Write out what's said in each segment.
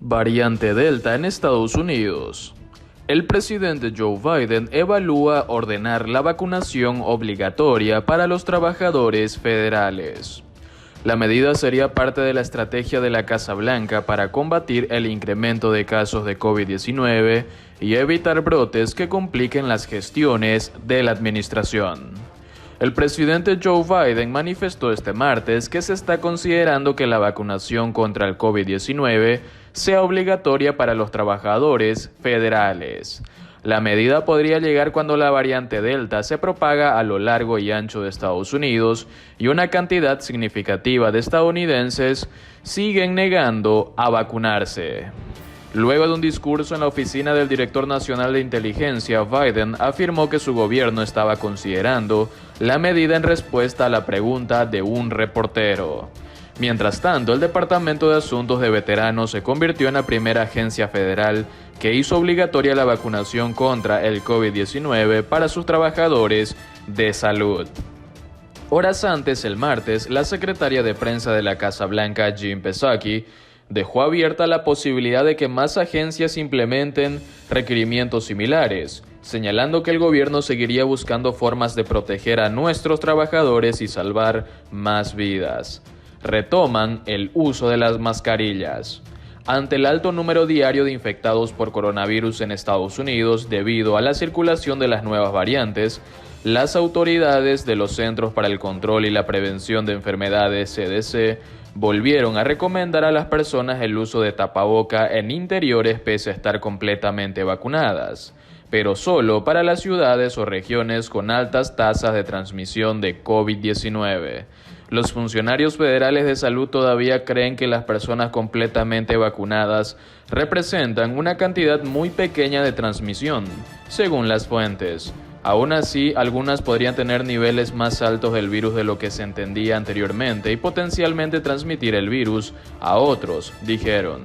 Variante Delta en Estados Unidos. El presidente Joe Biden evalúa ordenar la vacunación obligatoria para los trabajadores federales. La medida sería parte de la estrategia de la Casa Blanca para combatir el incremento de casos de COVID-19 y evitar brotes que compliquen las gestiones de la administración. El presidente Joe Biden manifestó este martes que se está considerando que la vacunación contra el COVID-19 sea obligatoria para los trabajadores federales. La medida podría llegar cuando la variante Delta se propaga a lo largo y ancho de Estados Unidos y una cantidad significativa de estadounidenses siguen negando a vacunarse. Luego de un discurso en la oficina del director nacional de inteligencia, Biden afirmó que su gobierno estaba considerando la medida en respuesta a la pregunta de un reportero. Mientras tanto, el Departamento de Asuntos de Veteranos se convirtió en la primera agencia federal que hizo obligatoria la vacunación contra el COVID-19 para sus trabajadores de salud. Horas antes, el martes, la secretaria de prensa de la Casa Blanca, Jen Psaki, dejó abierta la posibilidad de que más agencias implementen requerimientos similares, señalando que el gobierno seguiría buscando formas de proteger a nuestros trabajadores y salvar más vidas. Retoman el uso de las mascarillas. Ante el alto número diario de infectados por coronavirus en Estados Unidos debido a la circulación de las nuevas variantes, las autoridades de los Centros para el Control y la Prevención de Enfermedades (CDC) volvieron a recomendar a las personas el uso de tapaboca en interiores pese a estar completamente vacunadas, pero solo para las ciudades o regiones con altas tasas de transmisión de COVID-19. Los funcionarios federales de salud todavía creen que las personas completamente vacunadas representan una cantidad muy pequeña de transmisión, según las fuentes. Aún así, algunas podrían tener niveles más altos del virus de lo que se entendía anteriormente y potencialmente transmitir el virus a otros, dijeron.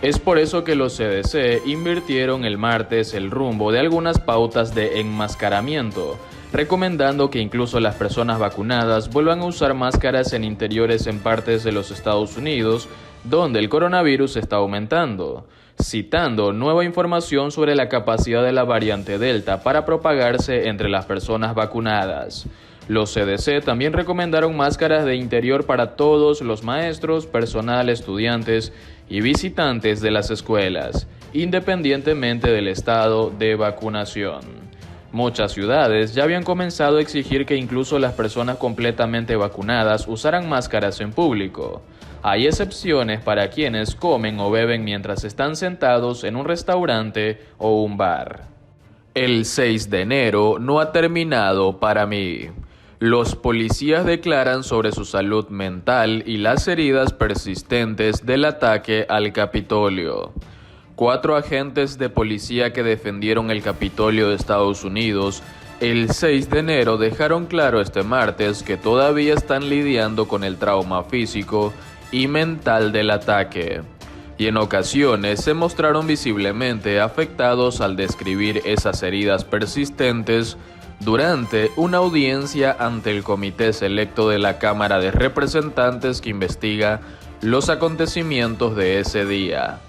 Es por eso que los CDC invirtieron el martes el rumbo de algunas pautas de enmascaramiento, recomendando que incluso las personas vacunadas vuelvan a usar máscaras en interiores en partes de los Estados Unidos donde el coronavirus está aumentando, citando nueva información sobre la capacidad de la variante Delta para propagarse entre las personas vacunadas. Los CDC también recomendaron máscaras de interior para todos los maestros, personal, estudiantes y visitantes de las escuelas, independientemente del estado de vacunación. Muchas ciudades ya habían comenzado a exigir que incluso las personas completamente vacunadas usaran máscaras en público. Hay excepciones para quienes comen o beben mientras están sentados en un restaurante o un bar. El 6 de enero no ha terminado para mí. Los policías declaran sobre su salud mental y las heridas persistentes del ataque al Capitolio. 4 agentes de policía que defendieron el Capitolio de Estados Unidos el 6 de enero dejaron claro este martes que todavía están lidiando con el trauma físico y mental del ataque, y en ocasiones se mostraron visiblemente afectados al describir esas heridas persistentes durante una audiencia ante el Comité Selecto de la Cámara de Representantes que investiga los acontecimientos de ese día.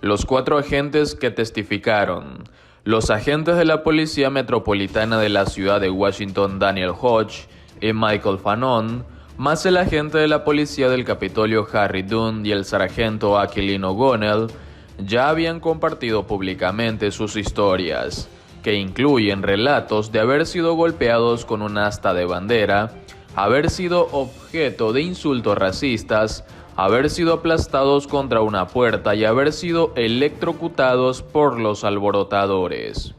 Los 4 agentes que testificaron, los agentes de la Policía Metropolitana de la ciudad de Washington, Daniel Hodge y Michael Fannon, más el agente de la Policía del Capitolio, Harry Dunn, y el sargento Aquilino O'Connell, ya habían compartido públicamente sus historias, que incluyen relatos de haber sido golpeados con un asta de bandera, haber sido objeto de insultos racistas, haber sido aplastados contra una puerta y haber sido electrocutados por los alborotadores.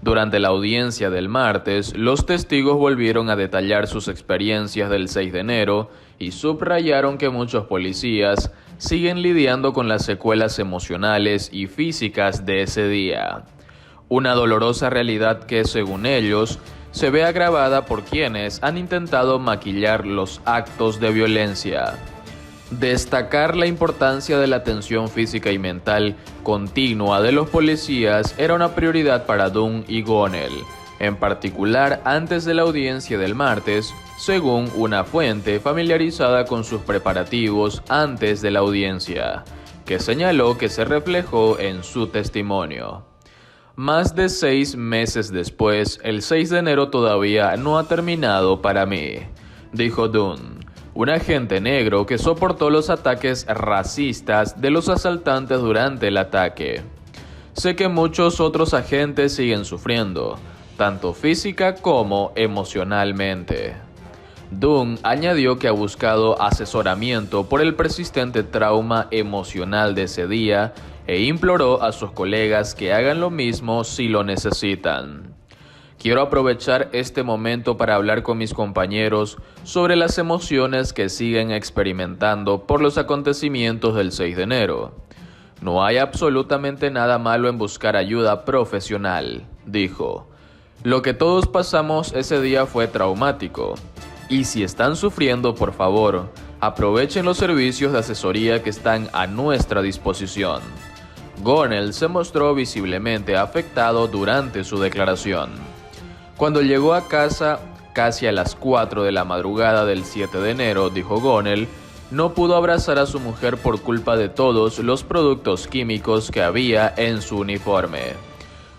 Durante la audiencia del martes, los testigos volvieron a detallar sus experiencias del 6 de enero y subrayaron que muchos policías siguen lidiando con las secuelas emocionales y físicas de ese día. Una dolorosa realidad que, según ellos, se ve agravada por quienes han intentado maquillar los actos de violencia. Destacar la importancia de la atención física y mental continua de los policías era una prioridad para Dunn y O'Connell, en particular antes de la audiencia del martes, según una fuente familiarizada con sus preparativos antes de la audiencia. que señaló que se reflejó en su testimonio. Más de 6 meses después, el 6 de enero todavía no ha terminado para mí, dijo Dunn, un agente negro que soportó los ataques racistas de los asaltantes durante el ataque. Sé que muchos otros agentes siguen sufriendo, tanto física como emocionalmente. Dunn añadió que ha buscado asesoramiento por el persistente trauma emocional de ese día e imploró a sus colegas que hagan lo mismo si lo necesitan. Quiero aprovechar este momento para hablar con mis compañeros sobre las emociones que siguen experimentando por los acontecimientos del 6 de enero. No hay absolutamente nada malo en buscar ayuda profesional, dijo. Lo que todos pasamos ese día fue traumático. Y si están sufriendo, por favor, aprovechen los servicios de asesoría que están a nuestra disposición. Gonell se mostró visiblemente afectado durante su declaración. Cuando llegó a casa casi a las 4 de la madrugada del 7 de enero, dijo Gonell, no pudo abrazar a su mujer por culpa de todos los productos químicos que había en su uniforme.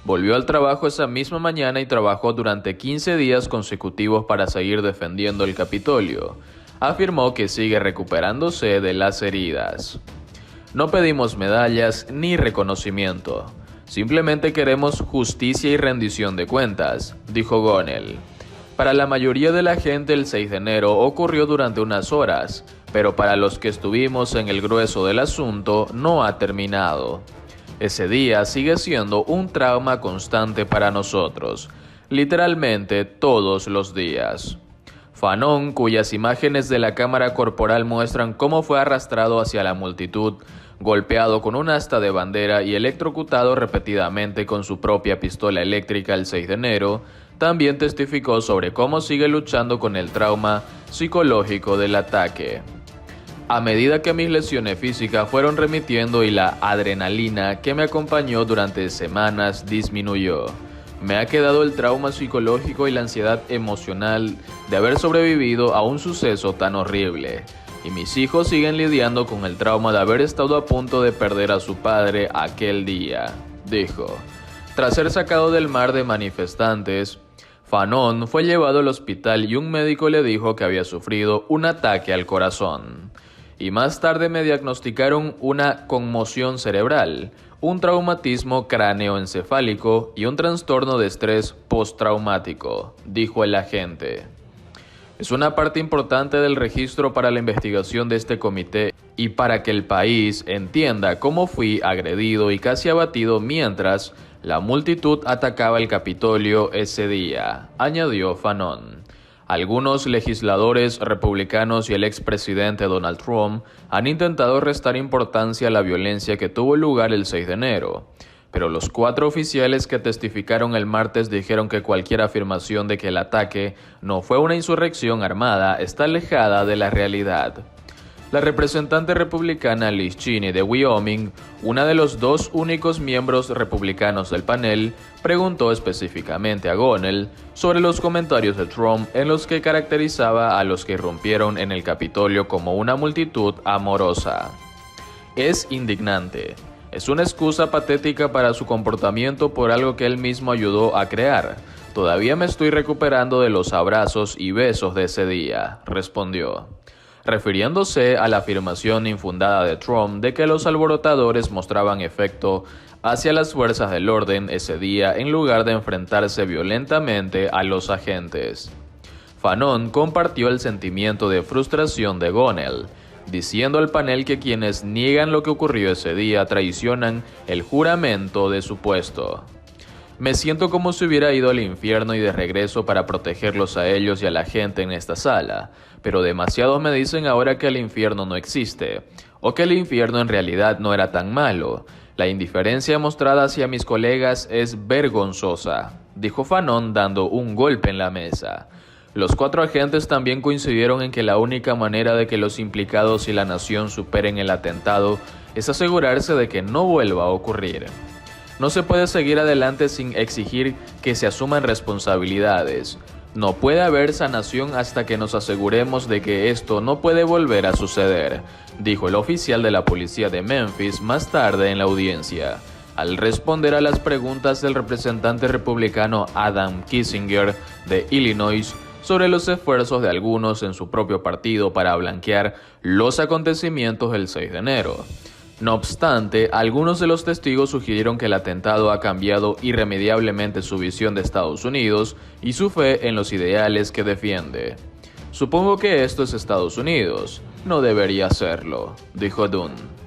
Volvió al trabajo esa misma mañana y trabajó durante 15 días consecutivos para seguir defendiendo el Capitolio. Afirmó que sigue recuperándose de las heridas. No pedimos medallas ni reconocimiento. Simplemente queremos justicia y rendición de cuentas, dijo Gonell. Para la mayoría de la gente el 6 de enero ocurrió durante unas horas, pero para los que estuvimos en el grueso del asunto no ha terminado. Ese día sigue siendo un trauma constante para nosotros, literalmente todos los días. Fanon, cuyas imágenes de la cámara corporal muestran cómo fue arrastrado hacia la multitud, golpeado con un asta de bandera y electrocutado repetidamente con su propia pistola eléctrica el 6 de enero, también testificó sobre cómo sigue luchando con el trauma psicológico del ataque. A medida que mis lesiones físicas fueron remitiendo y la adrenalina que me acompañó durante semanas disminuyó, me ha quedado el trauma psicológico y la ansiedad emocional de haber sobrevivido a un suceso tan horrible, y mis hijos siguen lidiando con el trauma de haber estado a punto de perder a su padre aquel día, dijo. Tras ser sacado del mar de manifestantes, Fanon fue llevado al hospital y un médico le dijo que había sufrido un ataque al corazón. Y más tarde me diagnosticaron una conmoción cerebral, un traumatismo cráneoencefálico y un trastorno de estrés postraumático, dijo el agente. Es una parte importante del registro para la investigación de este comité y para que el país entienda cómo fui agredido y casi abatido mientras la multitud atacaba el Capitolio ese día, añadió Fanon. Algunos legisladores republicanos y el expresidente Donald Trump han intentado restar importancia a la violencia que tuvo lugar el 6 de enero, pero los 4 oficiales que testificaron el martes dijeron que cualquier afirmación de que el ataque no fue una insurrección armada está alejada de la realidad. La representante republicana Liz Cheney de Wyoming, una de los 2 únicos miembros republicanos del panel, preguntó específicamente a Gonell sobre los comentarios de Trump en los que caracterizaba a los que irrumpieron en el Capitolio como una multitud amorosa. Es indignante. Es una excusa patética para su comportamiento por algo que él mismo ayudó a crear. Todavía me estoy recuperando de los abrazos y besos de ese día, respondió. Refiriéndose a la afirmación infundada de Trump de que los alborotadores mostraban efecto hacia las fuerzas del orden ese día en lugar de enfrentarse violentamente a los agentes. Fanon compartió el sentimiento de frustración de Gonell, diciendo al panel que quienes niegan lo que ocurrió ese día traicionan el juramento de su puesto. Me siento como si hubiera ido al infierno y de regreso para protegerlos a ellos y a la gente en esta sala, pero demasiados me dicen ahora que el infierno no existe, o que el infierno en realidad no era tan malo. La indiferencia mostrada hacia mis colegas es vergonzosa, dijo Fanon dando un golpe en la mesa. Los 4 agentes también coincidieron en que la única manera de que los implicados y la nación superen el atentado es asegurarse de que no vuelva a ocurrir. No se puede seguir adelante sin exigir que se asuman responsabilidades. No puede haber sanación hasta que nos aseguremos de que esto no puede volver a suceder, dijo el oficial de la policía de Memphis más tarde en la audiencia, al responder a las preguntas del representante republicano Adam Kinzinger de Illinois sobre los esfuerzos de algunos en su propio partido para blanquear los acontecimientos del 6 de enero. No obstante, algunos de los testigos sugirieron que el atentado ha cambiado irremediablemente su visión de Estados Unidos y su fe en los ideales que defiende. Supongo que esto es Estados Unidos. No debería serlo, dijo Dunn.